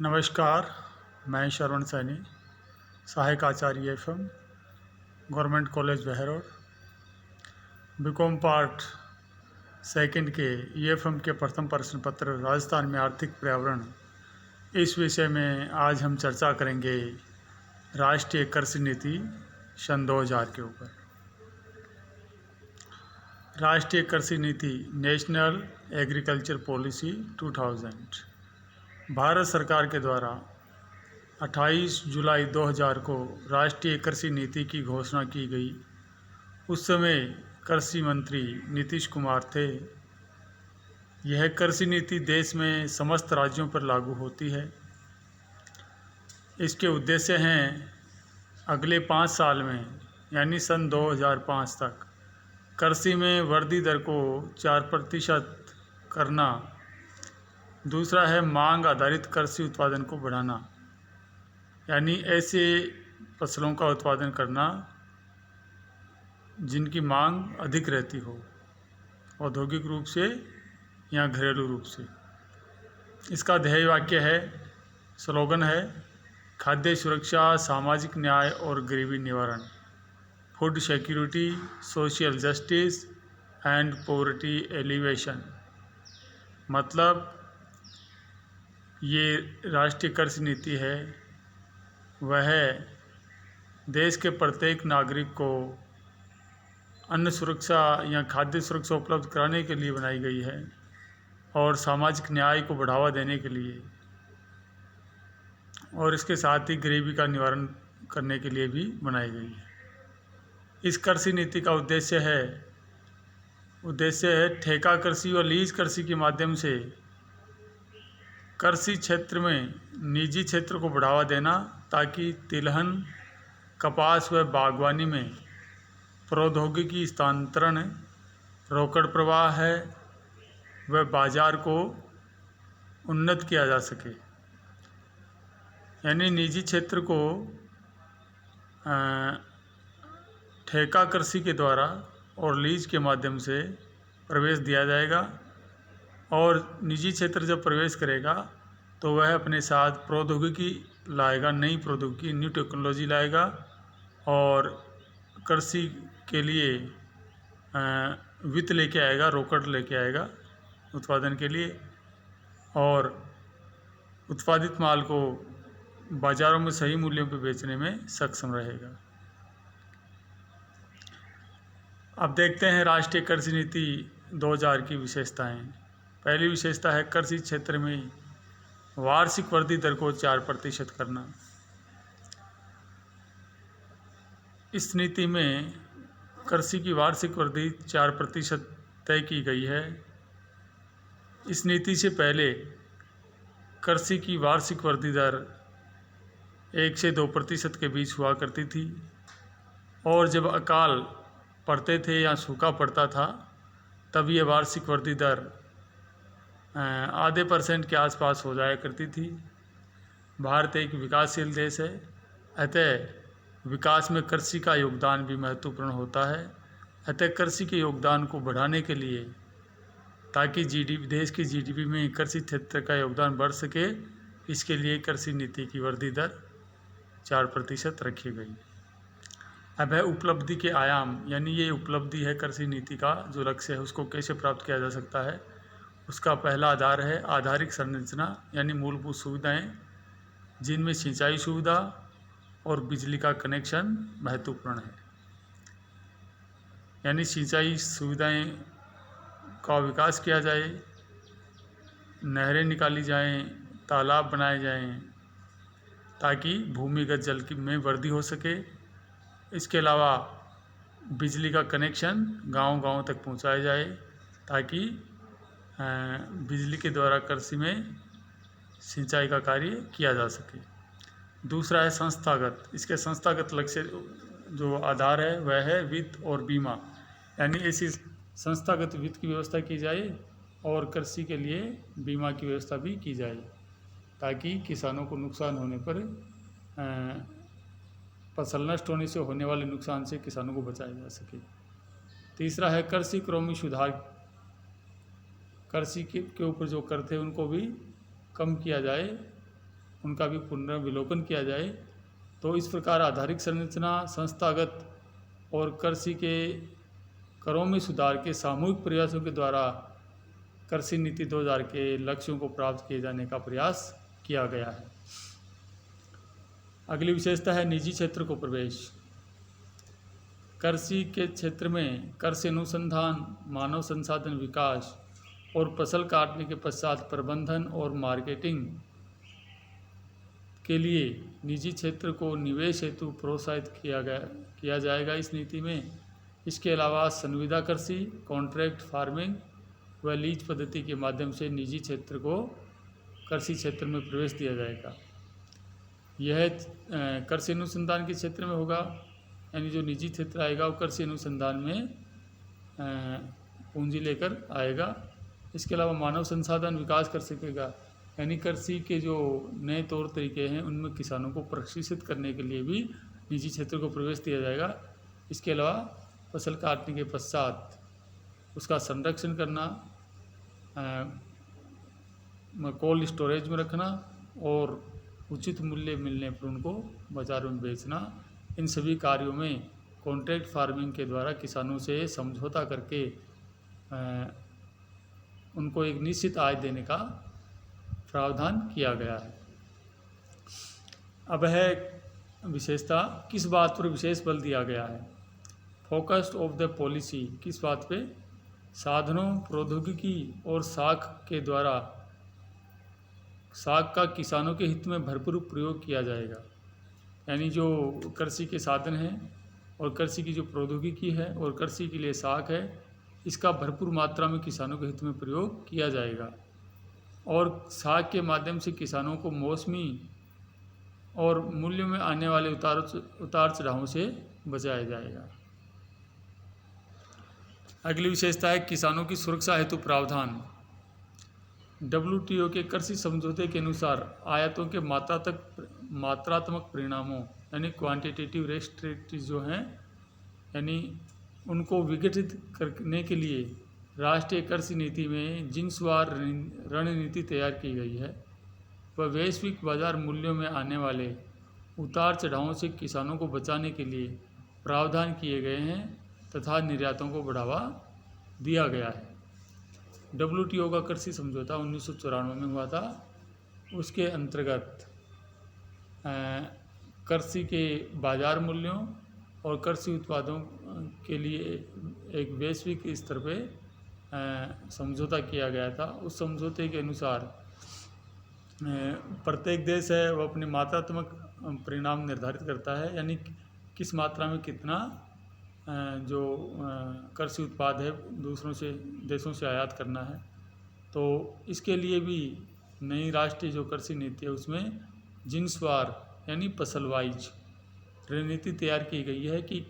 नमस्कार। मैं श्रवण सैनी, सहायक आचार्य FM, government college Behror, BCom part second के ईएफएम के प्रथम प्रश्न पत्र राजस्थान में आर्थिक पर्यावरण, इस विषय में आज हम चर्चा करेंगे राष्ट्रीय कृषि नीति सन 2000 के ऊपर। राष्ट्रीय कृषि नीति नेशनल एग्रीकल्चर पॉलिसी 2000 भारत सरकार के द्वारा 28 जुलाई 2000 को राष्ट्रीय कृषि नीति की घोषणा की गई। उस समय कृषि मंत्री नीतीश कुमार थे। यह कृषि नीति देश में समस्त राज्यों पर लागू होती है। इसके उद्देश्य हैं अगले 5 साल में यानी सन 2005 तक कृषि में वृद्धि दर को 4% करना। दूसरा है मांग आधारित कृषि उत्पादन को बढ़ाना, यानी ऐसे फसलों का उत्पादन करना जिनकी मांग अधिक रहती हो, औद्योगिक रूप से या घरेलू रूप से। इसका ध्येय वाक्य है, स्लोगन है, खाद्य सुरक्षा, सामाजिक न्याय और गरीबी निवारण, food security, social justice and poverty alleviation. मतलब ये राष्ट्रीय कृषि नीति है, वह देश के प्रत्येक नागरिक को अन्न सुरक्षा या खाद्य सुरक्षा उपलब्ध कराने के लिए बनाई गई है और सामाजिक न्याय को बढ़ावा देने के लिए, और इसके साथ ही गरीबी का निवारण करने के लिए भी बनाई गई है। इस कृषि नीति का उद्देश्य है ठेका कृषि और लीज कृषि के माध्यम से कृषि क्षेत्र में निजी क्षेत्र को बढ़ावा देना, ताकि तिलहन, कपास व बागवानी में प्रौद्योगिकी हस्तांतरण, रोकड़ प्रवाह है व बाजार को उन्नत किया जा सके। यानी निजी क्षेत्र को ठेका कृषि के द्वारा और लीज के माध्यम से प्रवेश दिया जाएगा, और निजी क्षेत्र जब प्रवेश करेगा तो वह अपने साथ प्रौद्योगिकी लाएगा, नई प्रौद्योगिकी, न्यू टेक्नोलॉजी लाएगा और कृषि के लिए वित्त लेके आएगा, रोकड़ लेके आएगा उत्पादन के लिए, और उत्पादित माल को बाज़ारों में सही मूल्यों पर बेचने में सक्षम रहेगा। अब देखते हैं राष्ट्रीय कृषि नीति 2000 की विशेषताएं। पहली विशेषता है कृषि क्षेत्र में वार्षिक वृद्धि दर को 4% करना। इस नीति में कृषि की वार्षिक वृद्धि 4% तय की गई है। इस नीति से पहले कृषि की वार्षिक वृद्धि दर 1 से 2% के बीच हुआ करती थी, और जब अकाल पड़ते थे या सूखा पड़ता था तब ये वार्षिक वृद्धि दर आधे % के आसपास हो जाया करती थी। भारत एक विकासशील देश है, अतः विकास में कृषि का योगदान भी महत्वपूर्ण होता है। अतः कृषि के योगदान को बढ़ाने के लिए, ताकि देश की जीडीपी में कृषि क्षेत्र का योगदान बढ़ सके, इसके लिए कृषि नीति की वृद्धि दर 4% रखी गई। अब है उपलब्धि के आयाम, यानी ये उपलब्धि है कृषि नीति का जो लक्ष्य है उसको कैसे प्राप्त किया जा सकता है। उसका पहला आधार है आधारिक संरचना, यानी मूलभूत सुविधाएं जिनमें सिंचाई सुविधा और बिजली का कनेक्शन महत्वपूर्ण है। यानी सिंचाई सुविधाएं का विकास किया जाए, नहरें निकाली जाएं, तालाब बनाए जाएं, ताकि भूमिगत जल की में वृद्धि हो सके। इसके अलावा बिजली का कनेक्शन गांव-गांव तक पहुंचाया जाए, ताकि बिजली के द्वारा कृषि में सिंचाई का कार्य किया जा सके। दूसरा है संस्थागत। इसके संस्थागत लक्ष्य जो आधार है वह है वित्त और बीमा, यानी ऐसी संस्थागत वित्त की व्यवस्था की जाए और कृषि के लिए बीमा की व्यवस्था भी की जाए, ताकि किसानों को नुकसान होने पर फसल नष्ट होने से होने वाले नुकसान से किसानों को बचाया जा सके। तीसरा है कृषि क्रम सुधार। कृषि के ऊपर जो कर थे उनको भी कम किया जाए, उनका भी पुनर्विलोकन किया जाए। तो इस प्रकार आधारिक संरचना, संस्थागत और कृषि के करों में सुधार के सामूहिक प्रयासों के द्वारा कृषि नीति 2000 के लक्ष्यों को प्राप्त किए जाने का प्रयास किया गया है। अगली विशेषता है निजी क्षेत्र को प्रवेश। कृषि के क्षेत्र में कृषि अनुसंधान, मानव संसाधन विकास और फसल काटने के पश्चात प्रबंधन और मार्केटिंग के लिए निजी क्षेत्र को निवेश हेतु प्रोत्साहित किया जाएगा इस नीति में। इसके अलावा संविदा कृषि, कॉन्ट्रैक्ट फार्मिंग व लीज पद्धति के माध्यम से निजी क्षेत्र को कृषि क्षेत्र में प्रवेश दिया जाएगा। यह कृषि अनुसंधान के क्षेत्र में होगा, यानी जो निजी क्षेत्र आएगा वो कृषि अनुसंधान में पूंजी लेकर आएगा। इसके अलावा मानव संसाधन विकास कर सकेगा, यानी कृषि के जो नए तौर तरीके हैं उनमें किसानों को प्रशिक्षित करने के लिए भी निजी क्षेत्र को प्रवेश दिया जाएगा। इसके अलावा फसल काटने के पश्चात उसका संरक्षण करना, कोल्ड स्टोरेज में रखना और उचित मूल्य मिलने पर उनको बाजार में बेचना, इन सभी कार्यों में कॉन्ट्रैक्ट फार्मिंग के द्वारा किसानों से समझौता करके उनको एक निश्चित आय देने का प्रावधान किया गया है। अब है विशेषता, किस बात पर विशेष बल दिया गया है। फोकस्ड ऑफ द पॉलिसी, किस बात पे, साधनों, प्रौद्योगिकी और साख के द्वारा साख का किसानों के हित में भरपूर प्रयोग किया जाएगा। यानी जो कृषि के साधन हैं और कृषि की जो प्रौद्योगिकी है और कृषि के लिए साख है, इसका भरपूर मात्रा में किसानों के हित में प्रयोग किया जाएगा और साख के माध्यम से किसानों को मौसमी और मूल्य में आने वाले उतार चढ़ावों से बचाया जाएगा। अगली विशेषता है किसानों की सुरक्षा हेतु प्रावधान। WTO के कृषि समझौते के अनुसार आयातों के मात्रात्मक परिणामों यानी क्वांटिटेटिव रेस्ट्रिक्टिव जो हैं, यानी उनको विघटित करने के लिए राष्ट्रीय कृषि नीति में जिन्सवार रणनीति तैयार की गई है। वह वैश्विक बाजार मूल्यों में आने वाले उतार चढ़ावों से किसानों को बचाने के लिए प्रावधान किए गए हैं तथा निर्यातों को बढ़ावा दिया गया है। WTO का कृषि समझौता 1994 में हुआ था। उसके अंतर्गत कृषि के बाजार मूल्यों और कृषि उत्पादों के लिए एक वैश्विक स्तर पे समझौता किया गया था। उस समझौते के अनुसार प्रत्येक देश है वो अपने मात्रात्मक परिणाम निर्धारित करता है, यानी किस मात्रा में कितना जो कृषि उत्पाद है दूसरों से देशों से आयात करना है। तो इसके लिए भी नई राष्ट्रीय जो कृषि नीति है उसमें जिन्सवार यानी फसल वाइज रणनीति तैयार की गई है कि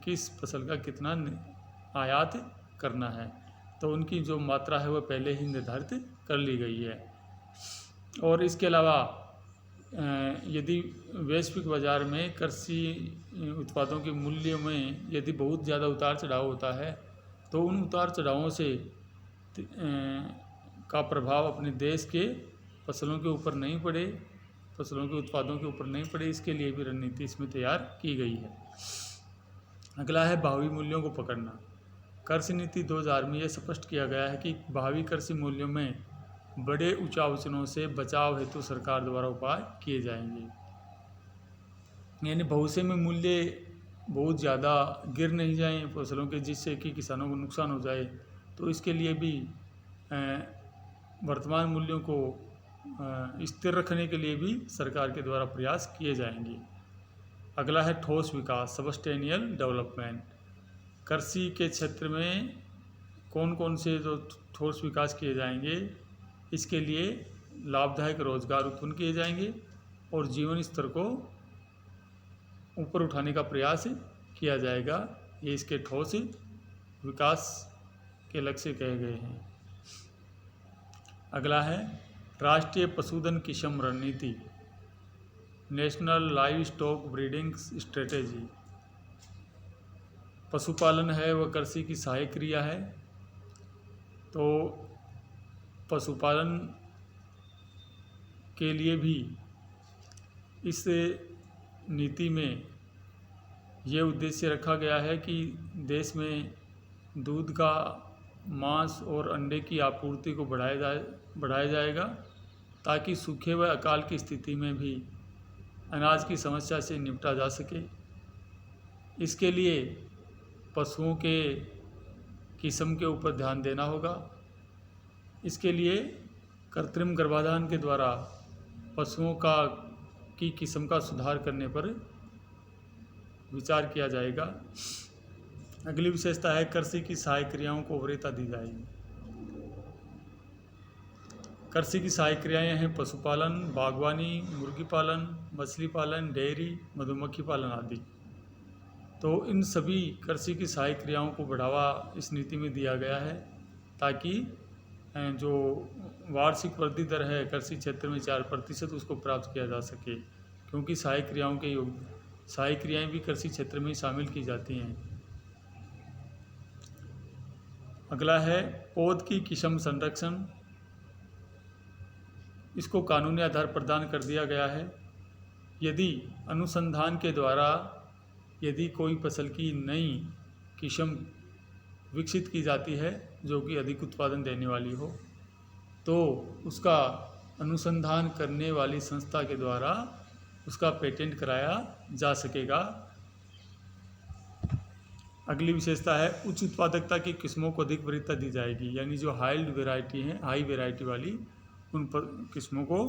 किस फसल का कितना आयात करना है। तो उनकी जो मात्रा है वह पहले ही निर्धारित कर ली गई है। और इसके अलावा यदि वैश्विक बाजार में कृषि उत्पादों के मूल्य में यदि बहुत ज़्यादा उतार चढ़ाव होता है तो उन उतार चढ़ावों से का प्रभाव अपने देश के फसलों के ऊपर नहीं पड़े, फसलों के उत्पादों के ऊपर नहीं पड़े, इसके लिए भी रणनीति इसमें तैयार की गई है। अगला है भावी मूल्यों को पकड़ना। कृषि नीति 2000 में यह स्पष्ट किया गया है कि भावी कृषि मूल्यों में बड़े उछाल से बचाव हेतु सरकार द्वारा उपाय किए जाएंगे। यानी भविष्य में मूल्य बहुत ज़्यादा गिर नहीं जाएं फसलों के, जिससे कि किसानों को नुकसान हो जाए, तो इसके लिए भी वर्तमान मूल्यों को स्थिर रखने के लिए भी सरकार के द्वारा प्रयास किए जाएंगे। अगला है ठोस विकास, सस्टेनेबल डेवलपमेंट। कृषि के क्षेत्र में कौन कौन से जो ठोस विकास किए जाएंगे, इसके लिए लाभदायक रोजगार उत्पन्न किए जाएंगे और जीवन स्तर को ऊपर उठाने का प्रयास किया जाएगा। ये इसके ठोस विकास के लक्ष्य कहे गए हैं। अगला है राष्ट्रीय पशुधन किस्म रणनीति, national live stock breeding strategy. पशुपालन है वह कृषि की सहायक क्रिया है। तो पशुपालन के लिए भी इस नीति में ये उद्देश्य रखा गया है कि देश में दूध का, मांस और अंडे की आपूर्ति को बढ़ाया जाएगा, ताकि सूखे व अकाल की स्थिति में भी अनाज की समस्या से निपटा जा सके। इसके लिए पशुओं के किस्म के ऊपर ध्यान देना होगा। इसके लिए कृत्रिम गर्भाधान के द्वारा पशुओं की किस्म का सुधार करने पर विचार किया जाएगा। अगली विशेषता है कृषि की सहायक क्रियाओं को वरीयता दी जाएगी। कृषि की सहायक क्रियाएं हैं पशुपालन, बागवानी, मुर्गी पालन, मछली पालन, डेयरी, मधुमक्खी पालन आदि। तो इन सभी कृषि की सहायक क्रियाओं को बढ़ावा इस नीति में दिया गया है, ताकि जो वार्षिक वृद्धि दर है कृषि क्षेत्र में 4% उसको प्राप्त किया जा सके, क्योंकि सहायक क्रियाएं भी कृषि क्षेत्र में शामिल की जाती हैं। अगला है पौध की किस्म संरक्षण। इसको कानूनी आधार प्रदान कर दिया गया है। यदि अनुसंधान के द्वारा यदि कोई फसल की नई किस्म विकसित की जाती है जो कि अधिक उत्पादन देने वाली हो, तो उसका अनुसंधान करने वाली संस्था के द्वारा उसका पेटेंट कराया जा सकेगा। अगली विशेषता है उच्च उत्पादकता की किस्मों को अधिक वरीयता दी जाएगी, यानी जो हाई वैरायटी वाली उन किस्मों को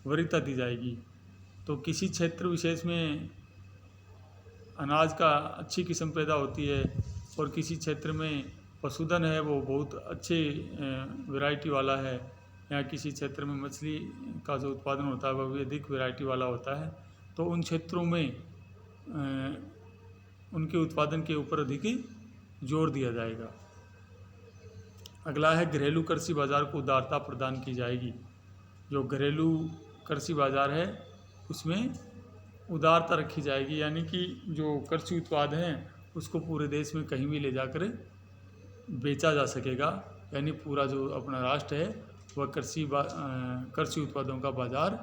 वरीयता दी जाएगी। तो किसी क्षेत्र विशेष में अनाज का अच्छी किस्म पैदा होती है और किसी क्षेत्र में पशुधन है वो बहुत अच्छे वैरायटी वाला है, या किसी क्षेत्र में मछली का जो उत्पादन होता है वह भी अधिक वैरायटी वाला होता है, तो उन क्षेत्रों में उनके उत्पादन के ऊपर अधिक जोर दिया जाएगा। अगला है घरेलू कृषि बाजार को उदारता प्रदान की जाएगी। जो घरेलू कृषि बाजार है उसमें उदारता रखी जाएगी, यानी कि जो कृषि उत्पाद हैं उसको पूरे देश में कहीं भी ले जाकर बेचा जा सकेगा, यानी पूरा जो अपना राष्ट्र है वह कृषि उत्पादों का बाजार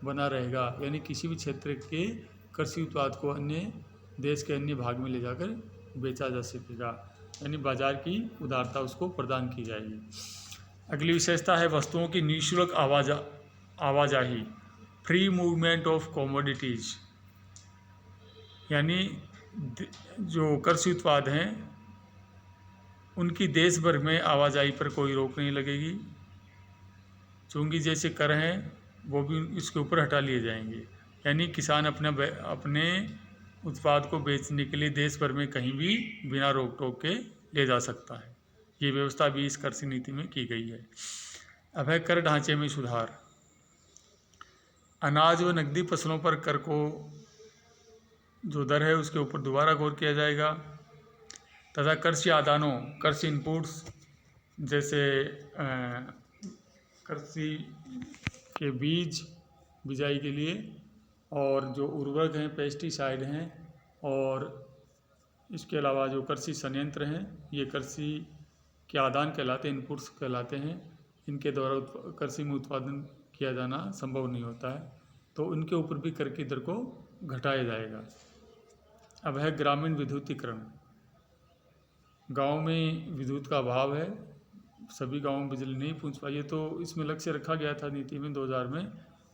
बना रहेगा, यानी किसी भी क्षेत्र के कृषि उत्पाद को देश के अन्य भाग में ले जाकर बेचा जा सकेगा, यानी बाजार की उदारता उसको प्रदान की जाएगी। अगली विशेषता है वस्तुओं की निःशुल्क आवाजाही, फ्री मूवमेंट ऑफ कमोडिटीज़, यानी जो कृषि उत्पाद हैं उनकी देश भर में आवाजाही पर कोई रोक नहीं लगेगी। चूँकि जैसे कर हैं वो भी इसके ऊपर हटा लिए जाएंगे, यानी किसान अपने उत्पाद को बेचने के लिए देश भर में कहीं भी बिना रोक टोक के ले जा सकता है। ये व्यवस्था भी इस कृषि नीति में की गई है। अब है कर ढांचे में सुधार। अनाज व नकदी फसलों पर कर को जो दर है उसके ऊपर दोबारा गौर किया जाएगा, तथा कृषि आदानों, कृषि इनपुट्स जैसे कृषि के बीज बिजाई के लिए, और जो उर्वरक हैं, पेस्टिसाइड हैं, और इसके अलावा जो कृषि संयंत्र हैं ये कृषि के आदान कहलाते हैं, इनपुट्स कहलाते हैं। इनके द्वारा कृषि में उत्पादन किया जाना संभव नहीं होता है, तो इनके ऊपर भी कर की दर को घटाया जाएगा। अब है ग्रामीण विद्युतीकरण। गांव में विद्युत का अभाव है, सभी गांवों में बिजली नहीं पहुंच पाई है, तो इसमें लक्ष्य रखा गया था नीति में 2000 में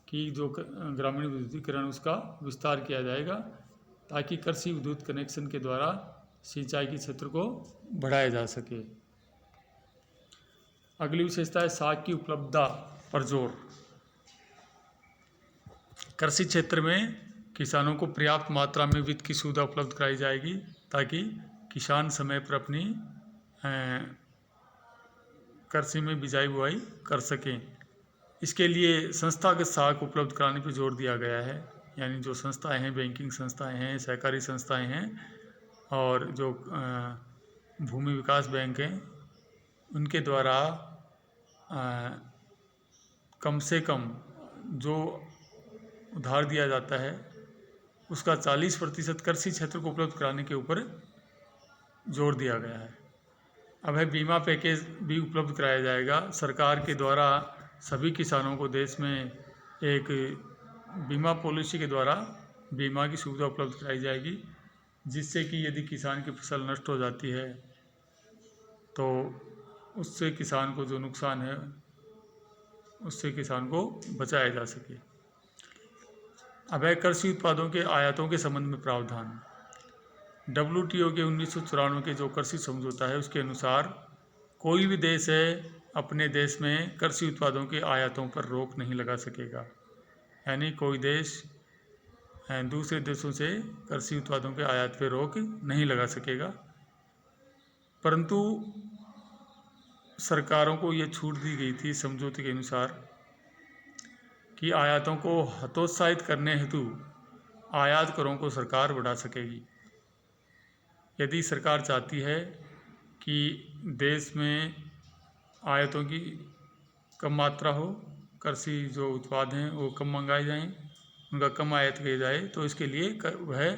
कि जो ग्रामीण विद्युतीकरण उसका विस्तार किया जाएगा, ताकि कृषि विद्युत कनेक्शन के द्वारा सिंचाई के क्षेत्र को बढ़ाया जा सके। अगली विशेषता है साख की उपलब्धता पर जोर। कृषि क्षेत्र में किसानों को पर्याप्त मात्रा में वित्त की सुविधा उपलब्ध कराई जाएगी, ताकि किसान समय पर अपनी कृषि में बिजाई बुआई कर सकें। इसके लिए संस्थागत साख उपलब्ध कराने पर जोर दिया गया है, यानी जो संस्थाएं हैं, बैंकिंग संस्थाएं हैं, सहकारी संस्थाएं हैं, और जो भूमि विकास बैंक हैं, उनके द्वारा कम से कम जो उधार दिया जाता है उसका 40% कृषि क्षेत्र को उपलब्ध कराने के ऊपर जोर दिया गया है। अब है बीमा पैकेज भी उपलब्ध कराया जाएगा। सरकार के द्वारा सभी किसानों को देश में एक बीमा पॉलिसी के द्वारा बीमा की सुविधा उपलब्ध कराई जाएगी, जिससे कि यदि किसान की फसल नष्ट हो जाती है तो उससे किसान को जो नुकसान है उससे किसान को बचाया जा सके। अवैध कृषि उत्पादों के आयातों के संबंध में प्रावधान। WTO के 1994 के जो कृषि समझौता है उसके अनुसार कोई भी देश है अपने देश में कृषि उत्पादों के आयातों पर रोक नहीं लगा सकेगा। यानी कोई देश दूसरे देशों से कृषि उत्पादों के आयात पर रोक नहीं लगा सकेगा, परंतु सरकारों को ये छूट दी गई थी समझौते के अनुसार कि आयातों को हतोत्साहित करने हेतु आयात करों को सरकार बढ़ा सकेगी। यदि सरकार चाहती है कि देश में आयातों की कम मात्रा हो, कृषि जो उत्पाद हैं वो कम मंगाए जाएं, उनका कम आयात किया जाए, तो इसके लिए वह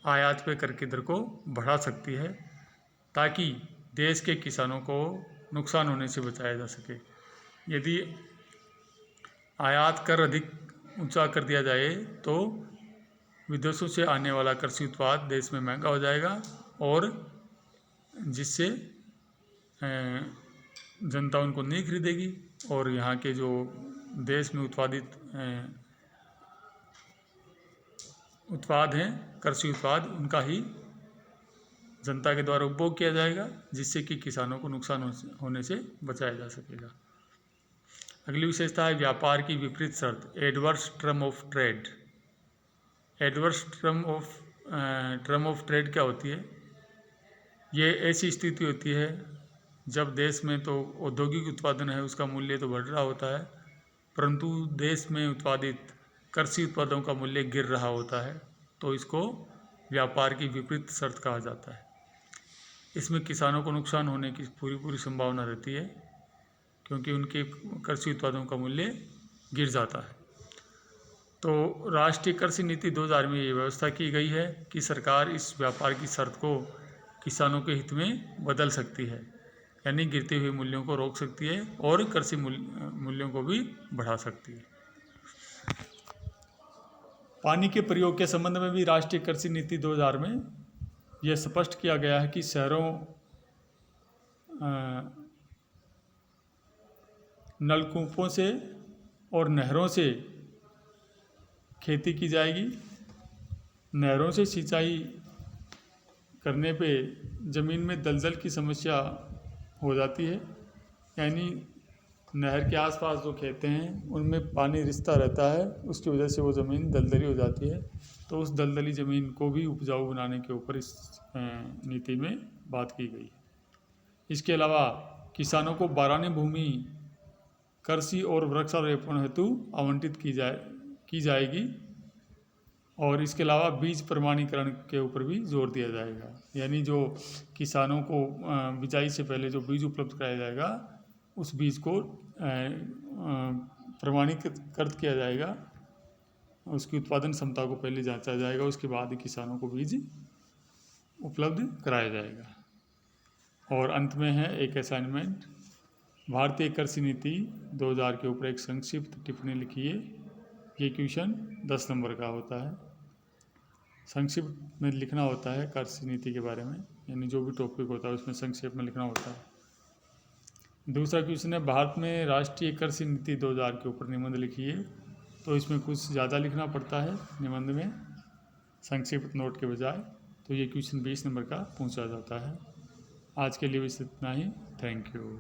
आयात पे कर की दर को बढ़ा सकती है ताकि देश के किसानों को नुकसान होने से बचाया जा सके। यदि आयात कर अधिक ऊंचा कर दिया जाए तो विदेशों से आने वाला कृषि उत्पाद देश में महंगा हो जाएगा और जिससे जनता उनको नहीं खरीदेगी और यहाँ के जो देश में उत्पादित उत्पाद हैं कृषि उत्पाद उनका ही जनता के द्वारा उपभोग किया जाएगा, जिससे कि किसानों को नुकसान होने से बचाया जा सकेगा। अगली विशेषता है व्यापार की विपरीत शर्त, adverse term of trade. Adverse term of trade क्या होती है? ये ऐसी स्थिति होती है जब देश में तो औद्योगिक उत्पादन है उसका मूल्य तो बढ़ रहा होता है, परंतु देश में उत्पादित कृषि उत्पादों का मूल्य गिर रहा होता है, तो इसको व्यापार की विपरीत शर्त कहा जाता है। इसमें किसानों को नुकसान होने की पूरी संभावना रहती है क्योंकि उनके कृषि उत्पादों का मूल्य गिर जाता है। तो राष्ट्रीय कृषि नीति 2000 में ये व्यवस्था की गई है कि सरकार इस व्यापार की शर्त को किसानों के हित में बदल सकती है, यानी गिरते हुए मूल्यों को रोक सकती है और कृषि मूल्यों को भी बढ़ा सकती है। पानी के प्रयोग के संबंध में भी राष्ट्रीय कृषि नीति 2000 में यह स्पष्ट किया गया है कि शहरों नलकूपों से और नहरों से खेती की जाएगी। नहरों से सिंचाई करने पे ज़मीन में दलदल की समस्या हो जाती है, यानी नहर के आसपास जो खेत हैं उनमें पानी रिसता रहता है, उसकी वजह से वो ज़मीन दलदली हो जाती है। तो उस दलदली ज़मीन को भी उपजाऊ बनाने के ऊपर इस नीति में बात की गई है। इसके अलावा किसानों को बारानी भूमि कृषि और वृक्षारोपण हेतु आवंटित की जाएगी और इसके अलावा बीज प्रमाणीकरण के ऊपर भी जोर दिया जाएगा, यानी जो किसानों को बिजाई से पहले जो बीज उपलब्ध कराया जाएगा उस बीज को प्रमाणीकृत किया जाएगा, उसकी उत्पादन क्षमता को पहले जांचा जाएगा, उसके बाद ही किसानों को बीज उपलब्ध कराया जाएगा। और अंत में है एक असाइनमेंट, भारतीय कृषि नीति 2000 के ऊपर एक संक्षिप्त टिप्पणी लिखिए। ये क्वेश्चन 10 नंबर का होता है। संक्षिप्त में लिखना होता है कृषि नीति के बारे में, यानी जो भी टॉपिक होता है उसमें संक्षेप में लिखना होता है। दूसरा क्वेश्चन है भारत में राष्ट्रीय कृषि नीति 2000 के ऊपर निबंध लिखिए। तो इसमें कुछ ज़्यादा लिखना पड़ता है निबंध में संक्षिप्त नोट के बजाय, तो ये क्वेश्चन 20 नंबर का पूछा जाता है। आज के लिए बस इतना ही। Thank you.